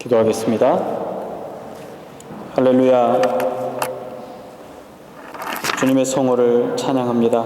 기도하겠습니다. 할렐루야. 주님의 성호를 찬양합니다.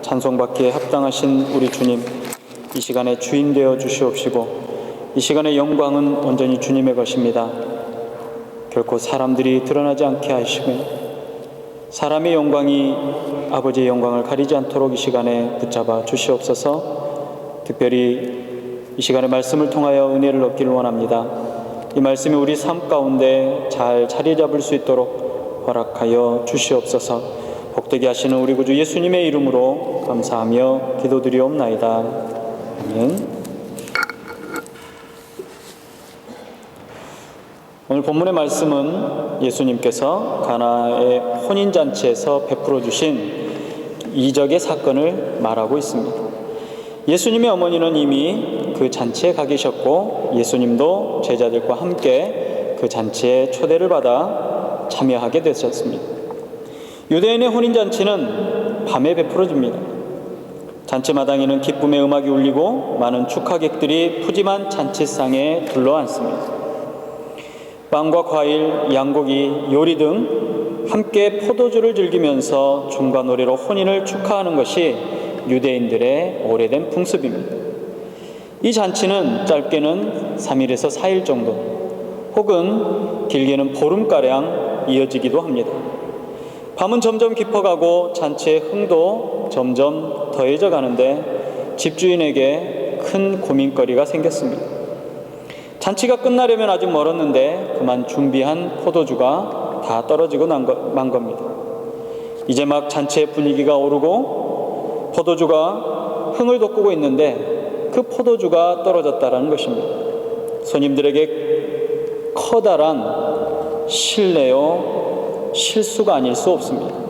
찬송받기에 합당하신 우리 주님, 이 시간에 주인 되어 주시옵시고 이 시간의 영광은 온전히 주님의 것입니다. 결코 사람들이 드러나지 않게 하시며 사람의 영광이 아버지의 영광을 가리지 않도록 이 시간에 붙잡아 주시옵소서. 특별히 이 시간의 말씀을 통하여 은혜를 얻기를 원합니다. 이 말씀이 우리 삶 가운데 잘 자리 잡을 수 있도록 허락하여 주시옵소서. 복되게 하시는 우리 구주 예수님의 이름으로 감사하며 기도드리옵나이다. 아멘. 오늘 본문의 말씀은 예수님께서 가나의 혼인잔치에서 베풀어 주신 이적의 사건을 말하고 있습니다. 예수님의 어머니는 이미 그 잔치에 가 계셨고 예수님도 제자들과 함께 그 잔치에 초대를 받아 참여하게 되셨습니다. 유대인의 혼인잔치는 밤에 베풀어집니다. 잔치마당에는 기쁨의 음악이 울리고 많은 축하객들이 푸짐한 잔치상에 둘러앉습니다. 빵과 과일, 양고기, 요리 등 함께 포도주를 즐기면서 춤과 노래로 혼인을 축하하는 것이 유대인들의 오래된 풍습입니다. 이 잔치는 짧게는 3일에서 4일 정도 혹은 길게는 보름가량 이어지기도 합니다. 밤은 점점 깊어가고 잔치의 흥도 점점 더해져 가는데 집주인에게 큰 고민거리가 생겼습니다. 잔치가 끝나려면 아직 멀었는데 그만 준비한 포도주가 다 떨어지고 만 겁니다. 이제 막 잔치의 분위기가 오르고 포도주가 흥을 돋구고 있는데 그 포도주가 떨어졌다라는 것입니다. 손님들에게 커다란 실례요 실수가 아닐 수 없습니다.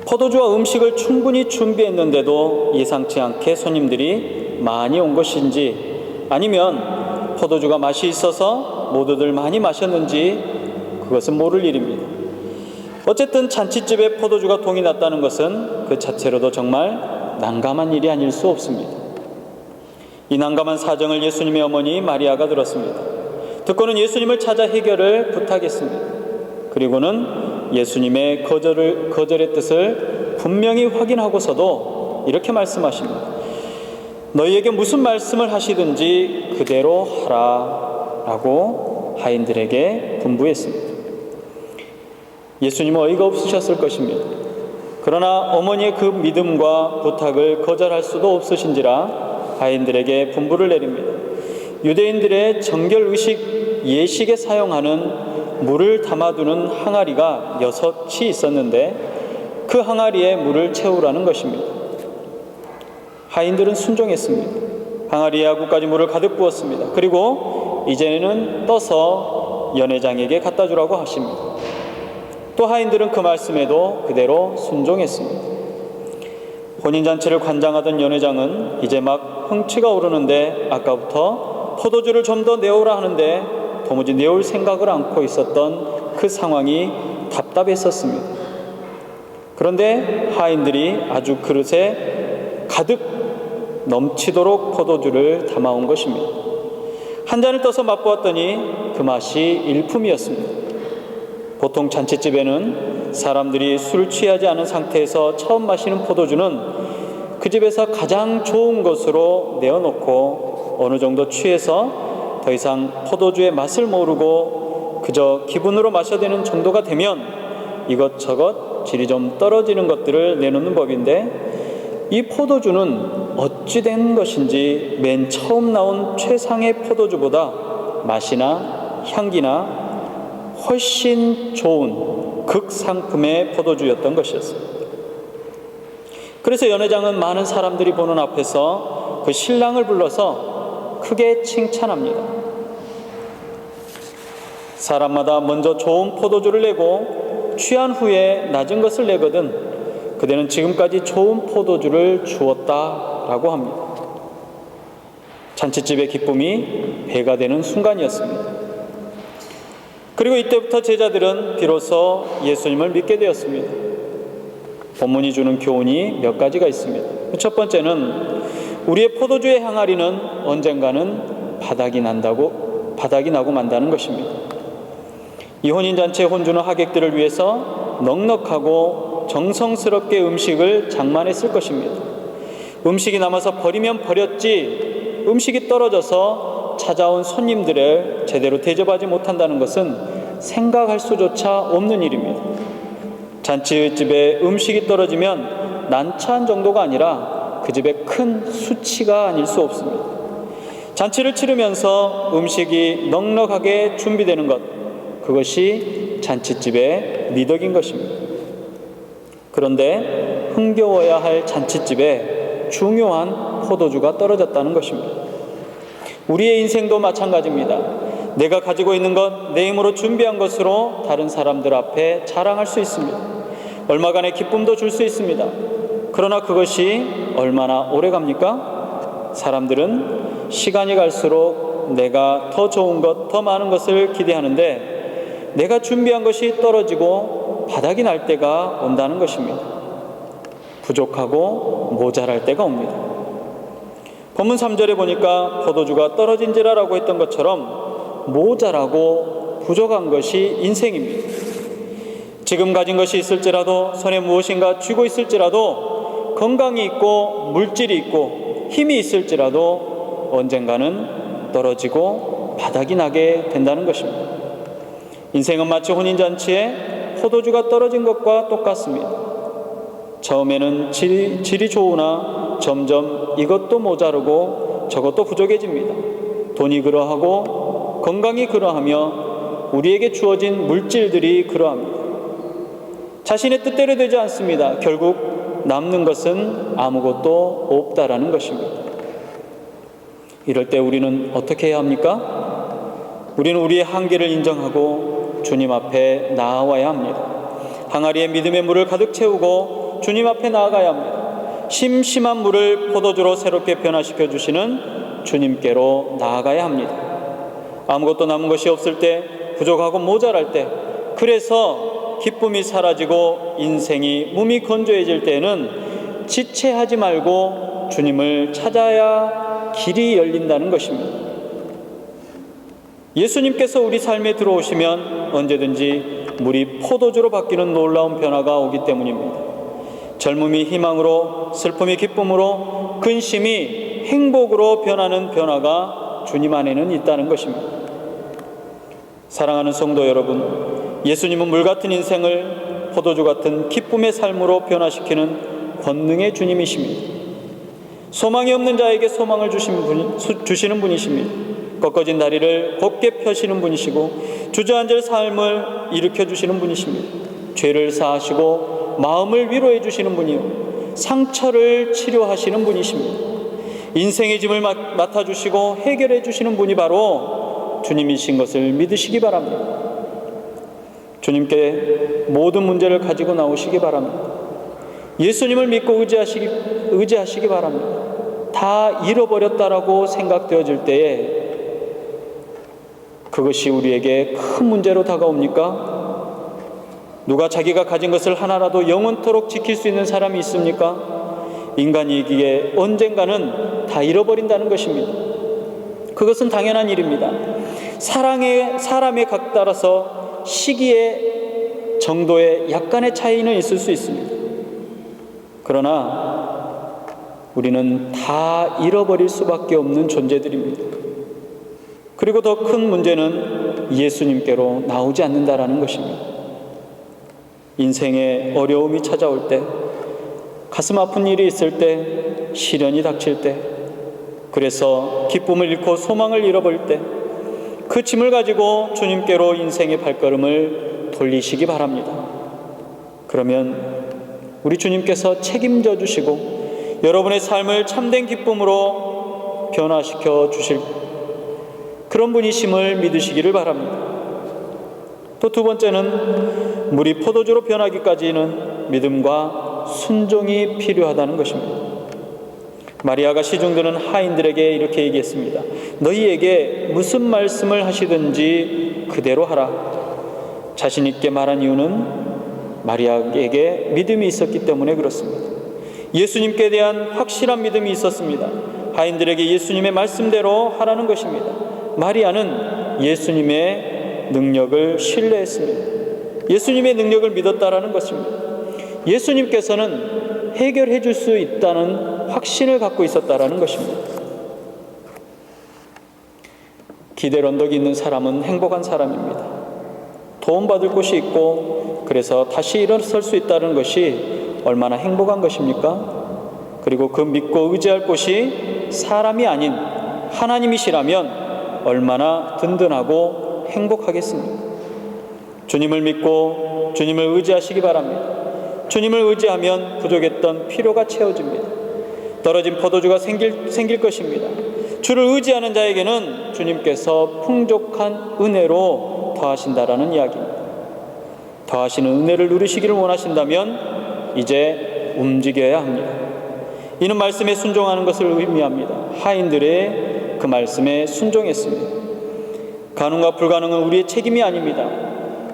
포도주와 음식을 충분히 준비했는데도 예상치 않게 손님들이 많이 온 것인지 아니면 포도주가 맛이 있어서 모두들 많이 마셨는지 그것은 모를 일입니다. 어쨌든 잔치집에 포도주가 동이 났다는 것은 그 자체로도 정말 난감한 일이 아닐 수 없습니다. 이 난감한 사정을 예수님의 어머니 마리아가 들었습니다. 듣고는 예수님을 찾아 해결을 부탁했습니다. 그리고는 예수님의 거절의 뜻을 분명히 확인하고서도 이렇게 말씀하십니다. 너희에게 무슨 말씀을 하시든지 그대로 하라 라고 하인들에게 분부했습니다. 예수님은 어이가 없으셨을 것입니다. 그러나 어머니의 그 믿음과 부탁을 거절할 수도 없으신지라 하인들에게 분부를 내립니다. 유대인들의 정결의식 예식에 사용하는 물을 담아두는 항아리가 6이 있었는데 그 항아리에 물을 채우라는 것입니다. 하인들은 순종했습니다. 항아리에 아구까지 물을 가득 부었습니다. 그리고 이제는 떠서 연회장에게 갖다 주라고 하십니다. 또 하인들은 그 말씀에도 그대로 순종했습니다. 혼인잔치를 관장하던 연회장은 이제 막 흥취가 오르는데 아까부터 포도주를 좀 더 내오라 하는데 도무지 내올 생각을 않고 있었던 그 상황이 답답했었습니다. 그런데 하인들이 아주 그릇에 가득 넘치도록 포도주를 담아온 것입니다. 한 잔을 떠서 맛보았더니 그 맛이 일품이었습니다. 보통 잔치집에는 사람들이 술 취하지 않은 상태에서 처음 마시는 포도주는 그 집에서 가장 좋은 것으로 내어놓고 어느 정도 취해서 더 이상 포도주의 맛을 모르고 그저 기분으로 마셔야 되는 정도가 되면 이것저것 질이 좀 떨어지는 것들을 내놓는 법인데 이 포도주는 어찌 된 것인지 맨 처음 나온 최상의 포도주보다 맛이나 향기나 훨씬 좋은 극상품의 포도주였던 것이었습니다. 그래서 연회장은 많은 사람들이 보는 앞에서 그 신랑을 불러서 크게 칭찬합니다. 사람마다 먼저 좋은 포도주를 내고 취한 후에 낮은 것을 내거든 그대는 지금까지 좋은 포도주를 주었다라고 합니다. 잔치집의 기쁨이 배가 되는 순간이었습니다. 그리고 이때부터 제자들은 비로소 예수님을 믿게 되었습니다. 본문이 주는 교훈이 몇 가지가 있습니다. 첫 번째는 우리의 포도주의 항아리는 언젠가는 바닥이 나고 만다는 것입니다. 이 혼인잔치의 혼주는 하객들을 위해서 넉넉하고 정성스럽게 음식을 장만했을 것입니다. 음식이 남아서 버리면 버렸지 음식이 떨어져서 찾아온 손님들을 제대로 대접하지 못한다는 것은 생각할 수조차 없는 일입니다. 잔치집에 음식이 떨어지면 난처한 정도가 아니라 그 집의 큰 수치가 아닐 수 없습니다. 잔치를 치르면서 음식이 넉넉하게 준비되는 것, 그것이 잔치집의 미덕인 것입니다. 그런데 흥겨워야 할 잔치집에 중요한 포도주가 떨어졌다는 것입니다. 우리의 인생도 마찬가지입니다. 내가 가지고 있는 것, 내 힘으로 준비한 것으로 다른 사람들 앞에 자랑할 수 있습니다. 얼마간의 기쁨도 줄 수 있습니다. 그러나 그것이 얼마나 오래 갑니까? 사람들은 시간이 갈수록 내가 더 좋은 것, 더 많은 것을 기대하는데 내가 준비한 것이 떨어지고 바닥이 날 때가 온다는 것입니다. 부족하고 모자랄 때가 옵니다. 본문 3절에 보니까 포도주가 떨어진지라라고 했던 것처럼 모자라고 부족한 것이 인생입니다. 지금 가진 것이 있을지라도, 손에 무엇인가 쥐고 있을지라도, 건강이 있고 물질이 있고 힘이 있을지라도 언젠가는 떨어지고 바닥이 나게 된다는 것입니다. 인생은 마치 혼인잔치에 포도주가 떨어진 것과 똑같습니다. 처음에는 질이 좋으나 점점 이것도 모자르고 저것도 부족해집니다. 돈이 그러하고 건강이 그러하며 우리에게 주어진 물질들이 그러합니다. 자신의 뜻대로 되지 않습니다. 결국 남는 것은 아무것도 없다라는 것입니다. 이럴 때 우리는 어떻게 해야 합니까? 우리는 우리의 한계를 인정하고 주님 앞에 나아와야 합니다. 항아리에 믿음의 물을 가득 채우고 주님 앞에 나아가야 합니다. 심심한 물을 포도주로 새롭게 변화시켜 주시는 주님께로 나아가야 합니다. 아무것도 남은 것이 없을 때, 부족하고 모자랄 때, 그래서 기쁨이 사라지고 인생이 몸이 건조해질 때는 지체하지 말고 주님을 찾아야 길이 열린다는 것입니다. 예수님께서 우리 삶에 들어오시면 언제든지 물이 포도주로 바뀌는 놀라운 변화가 오기 때문입니다. 젊음이 희망으로, 슬픔이 기쁨으로, 근심이 행복으로 변하는 변화가 주님 안에는 있다는 것입니다. 사랑하는 성도 여러분, 예수님은 물 같은 인생을 포도주 같은 기쁨의 삶으로 변화시키는 권능의 주님이십니다. 소망이 없는 자에게 소망을 주시는 분이십니다. 꺾어진 다리를 곧게 펴시는 분이시고 주저앉을 삶을 일으켜 주시는 분이십니다. 죄를 사하시고 마음을 위로해 주시는 분이요, 상처를 치료하시는 분이십니다. 인생의 짐을 맡아주시고 해결해 주시는 분이 바로 주님이신 것을 믿으시기 바랍니다. 주님께 모든 문제를 가지고 나오시기 바랍니다. 예수님을 믿고 의지하시기 바랍니다. 다 잃어버렸다라고 생각되어질 때에 그것이 우리에게 큰 문제로 다가옵니까? 누가 자기가 가진 것을 하나라도 영원토록 지킬 수 있는 사람이 있습니까? 인간이기에 언젠가는 다 잃어버린다는 것입니다. 그것은 당연한 일입니다. 사람의 각 따라서 시기의 정도의 약간의 차이는 있을 수 있습니다. 그러나 우리는 다 잃어버릴 수밖에 없는 존재들입니다. 그리고 더 큰 문제는 예수님께로 나오지 않는다라는 것입니다. 인생에 어려움이 찾아올 때, 가슴 아픈 일이 있을 때, 시련이 닥칠 때, 그래서 기쁨을 잃고 소망을 잃어버릴 때, 그 짐을 가지고 주님께로 인생의 발걸음을 돌리시기 바랍니다. 그러면 우리 주님께서 책임져 주시고 여러분의 삶을 참된 기쁨으로 변화시켜 주실 그런 분이심을 믿으시기를 바랍니다. 또 두 번째는 물이 포도주로 변하기까지는 믿음과 순종이 필요하다는 것입니다. 마리아가 시중 드는 하인들에게 이렇게 얘기했습니다. 너희에게 무슨 말씀을 하시든지 그대로 하라. 자신 있게 말한 이유는 마리아에게 믿음이 있었기 때문에 그렇습니다. 예수님께 대한 확실한 믿음이 있었습니다. 하인들에게 예수님의 말씀대로 하라는 것입니다. 마리아는 예수님의 능력을 신뢰했습니다. 예수님의 능력을 믿었다라는 것입니다. 예수님께서는 해결해 줄 수 있다는 확신을 갖고 있었다라는 것입니다. 기댈 언덕이 있는 사람은 행복한 사람입니다. 도움받을 곳이 있고 그래서 다시 일어설 수 있다는 것이 얼마나 행복한 것입니까? 그리고 그 믿고 의지할 곳이 사람이 아닌 하나님이시라면 얼마나 든든하고 행복하겠습니까? 주님을 믿고 주님을 의지하시기 바랍니다. 주님을 의지하면 부족했던 필요가 채워집니다. 떨어진 포도주가 생길 것입니다. 주를 의지하는 자에게는 주님께서 풍족한 은혜로 더하신다라는 이야기입니다. 더하시는 은혜를 누리시기를 원하신다면 이제 움직여야 합니다. 이는 말씀에 순종하는 것을 의미합니다. 하인들의 그 말씀에 순종했습니다. 가능과 불가능은 우리의 책임이 아닙니다.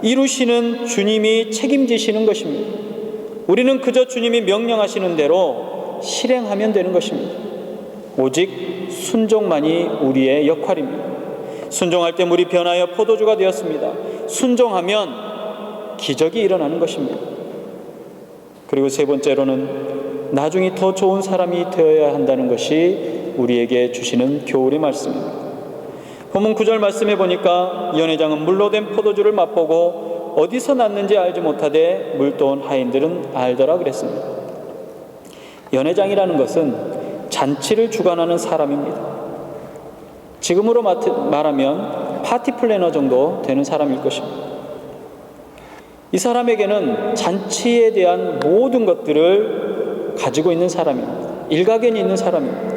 이루시는 주님이 책임지시는 것입니다. 우리는 그저 주님이 명령하시는 대로 실행하면 되는 것입니다. 오직 순종만이 우리의 역할입니다. 순종할 때 물이 변하여 포도주가 되었습니다. 순종하면 기적이 일어나는 것입니다. 그리고 세 번째로는 나중에 더 좋은 사람이 되어야 한다는 것이 우리에게 주시는 교훈의 말씀입니다. 본문 9절 말씀해 보니까 연회장은 물로 된 포도주를 맛보고 어디서 났는지 알지 못하되 물도온 하인들은 알더라 그랬습니다. 연회장이라는 것은 잔치를 주관하는 사람입니다. 지금으로 말하면 파티 플래너 정도 되는 사람일 것입니다. 이 사람에게는 잔치에 대한 모든 것들을 가지고 있는 사람입니다. 일가견이 있는 사람입니다.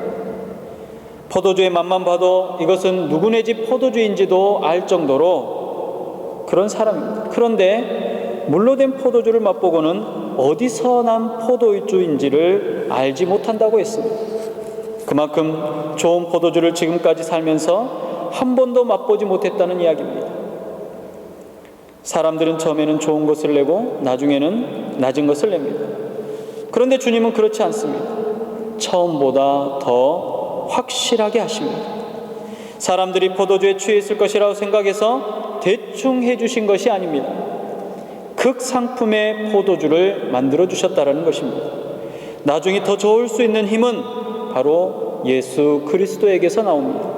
포도주의 맛만 봐도 이것은 누구네 집 포도주인지도 알 정도로 그런 사람입니다. 그런데 물로 된 포도주를 맛보고는 어디서 난 포도주인지를 알지 못한다고 했습니다. 그만큼 좋은 포도주를 지금까지 살면서 한 번도 맛보지 못했다는 이야기입니다. 사람들은 처음에는 좋은 것을 내고 나중에는 낮은 것을 냅니다. 그런데 주님은 그렇지 않습니다. 처음보다 더 확실하게 하십니다. 사람들이 포도주에 취해 있을 것이라고 생각해서 대충 해주신 것이 아닙니다. 극상품의 포도주를 만들어 주셨다는 것입니다. 나중에 더 좋을 수 있는 힘은 바로 예수 그리스도에게서 나옵니다.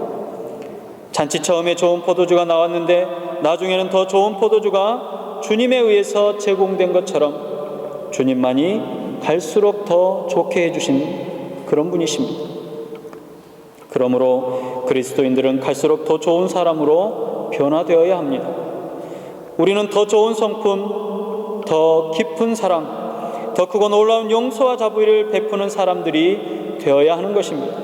잔치 처음에 좋은 포도주가 나왔는데 나중에는 더 좋은 포도주가 주님에 의해서 제공된 것처럼 주님만이 갈수록 더 좋게 해주신 그런 분이십니다. 그러므로 그리스도인들은 갈수록 더 좋은 사람으로 변화되어야 합니다. 우리는 더 좋은 성품, 더 깊은 사랑, 더 크고 놀라운 용서와 자비를 베푸는 사람들이 되어야 하는 것입니다.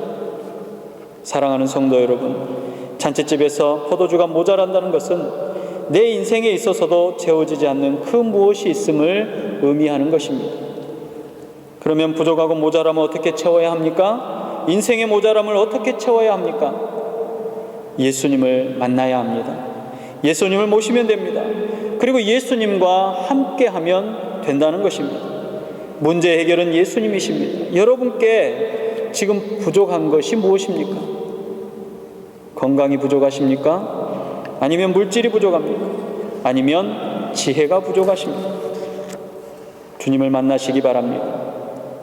사랑하는 성도 여러분, 잔치집에서 포도주가 모자란다는 것은 내 인생에 있어서도 채워지지 않는 그 무엇이 있음을 의미하는 것입니다. 그러면 부족하고 모자람을 어떻게 채워야 합니까? 인생의 모자람을 어떻게 채워야 합니까? 예수님을 만나야 합니다. 예수님을 모시면 됩니다. 그리고 예수님과 함께하면 된다는 것입니다. 문제 해결은 예수님이십니다. 여러분께 지금 부족한 것이 무엇입니까? 건강이 부족하십니까? 아니면 물질이 부족합니까? 아니면 지혜가 부족하십니까? 주님을 만나시기 바랍니다.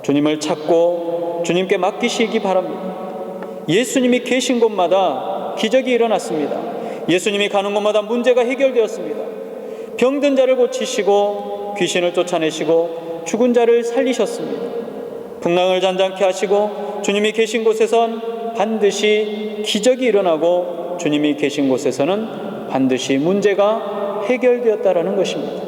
주님을 찾고 주님께 맡기시기 바랍니다. 예수님이 계신 곳마다 기적이 일어났습니다. 예수님이 가는 곳마다 문제가 해결되었습니다. 병든 자를 고치시고 귀신을 쫓아내시고 죽은 자를 살리셨습니다. 풍랑을 잔잔케 하시고 주님이 계신 곳에선 반드시 기적이 일어나고 주님이 계신 곳에서는 반드시 문제가 해결되었다라는 것입니다.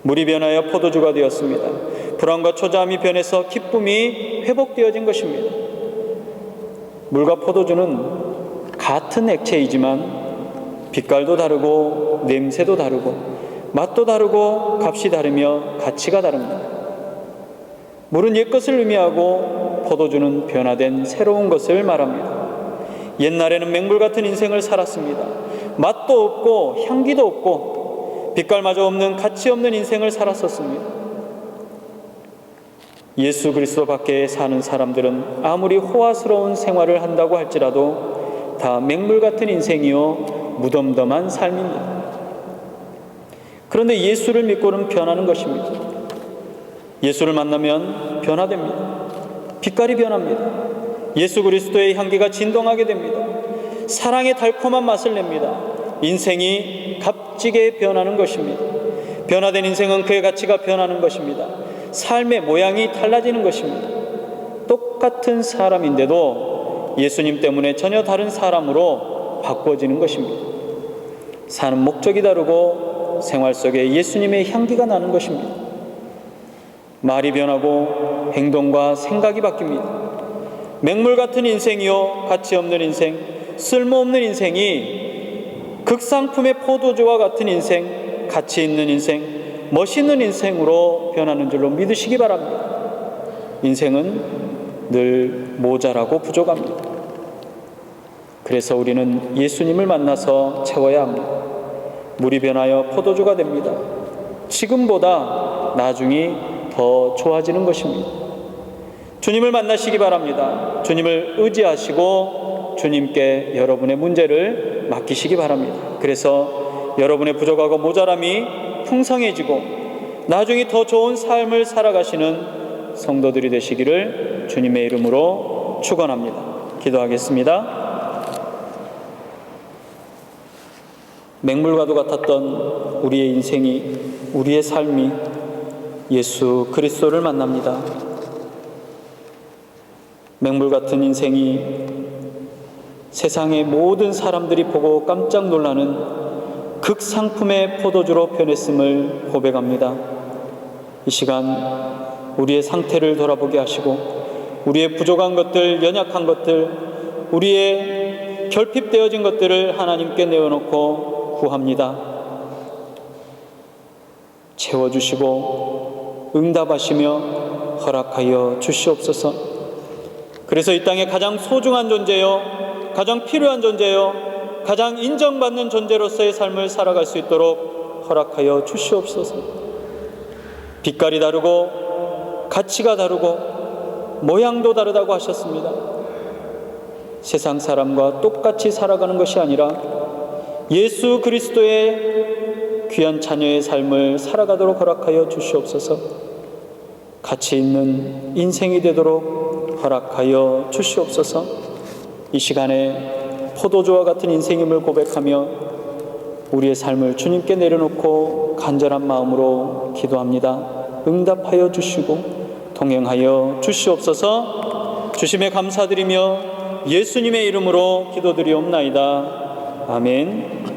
물이 변하여 포도주가 되었습니다. 불안과 초조함이 변해서 기쁨이 회복되어진 것입니다. 물과 포도주는 같은 액체이지만 빛깔도 다르고 냄새도 다르고 맛도 다르고 값이 다르며 가치가 다릅니다. 물은 옛것을 의미하고 포도주는 변화된 새로운 것을 말합니다. 옛날에는 맹물 같은 인생을 살았습니다. 맛도 없고 향기도 없고 빛깔마저 없는 가치 없는 인생을 살았었습니다. 예수 그리스도 밖에 사는 사람들은 아무리 호화스러운 생활을 한다고 할지라도 다 맹물 같은 인생이요 무덤덤한 삶입니다. 그런데 예수를 믿고는 변하는 것입니다. 예수를 만나면 변화됩니다. 빛깔이 변합니다. 예수 그리스도의 향기가 진동하게 됩니다. 사랑의 달콤한 맛을 냅니다. 인생이 값지게 변하는 것입니다. 변화된 인생은 그의 가치가 변하는 것입니다. 삶의 모양이 달라지는 것입니다. 똑같은 사람인데도 예수님 때문에 전혀 다른 사람으로 바꿔지는 것입니다. 사는 목적이 다르고 생활 속에 예수님의 향기가 나는 것입니다. 말이 변하고 행동과 생각이 바뀝니다. 맹물 같은 인생이요 가치 없는 인생, 쓸모없는 인생이 극상품의 포도주와 같은 인생, 가치 있는 인생, 멋있는 인생으로 변하는 줄로 믿으시기 바랍니다. 인생은 늘 모자라고 부족합니다. 그래서 우리는 예수님을 만나서 채워야 합니다. 물이 변하여 포도주가 됩니다. 지금보다 나중이 더 좋아지는 것입니다. 주님을 만나시기 바랍니다. 주님을 의지하시고 주님께 여러분의 문제를 맡기시기 바랍니다. 그래서 여러분의 부족하고 모자람이 풍성해지고 나중에 더 좋은 삶을 살아가시는 성도들이 되시기를 주님의 이름으로 축원합니다. 기도하겠습니다. 맹물과도 같았던 우리의 인생이, 우리의 삶이 예수 그리스도를 만납니다. 맹물 같은 인생이 세상의 모든 사람들이 보고 깜짝 놀라는 극상품의 포도주로 변했음을 고백합니다. 이 시간 우리의 상태를 돌아보게 하시고 우리의 부족한 것들, 연약한 것들, 우리의 결핍되어진 것들을 하나님께 내어놓고 구합니다. 채워주시고 응답하시며 허락하여 주시옵소서. 그래서 이 땅에 가장 소중한 존재요, 가장 필요한 존재요, 가장 인정받는 존재로서의 삶을 살아갈 수 있도록 허락하여 주시옵소서. 빛깔이 다르고 가치가 다르고 모양도 다르다고 하셨습니다. 세상 사람과 똑같이 살아가는 것이 아니라 예수 그리스도의 귀한 자녀의 삶을 살아가도록 허락하여 주시옵소서. 가치 있는 인생이 되도록 허락하여 주시옵소서. 이 시간에 포도주와 같은 인생임을 고백하며 우리의 삶을 주님께 내려놓고 간절한 마음으로 기도합니다. 응답하여 주시고 동행하여 주시옵소서. 주심에 감사드리며 예수님의 이름으로 기도드리옵나이다. 아멘.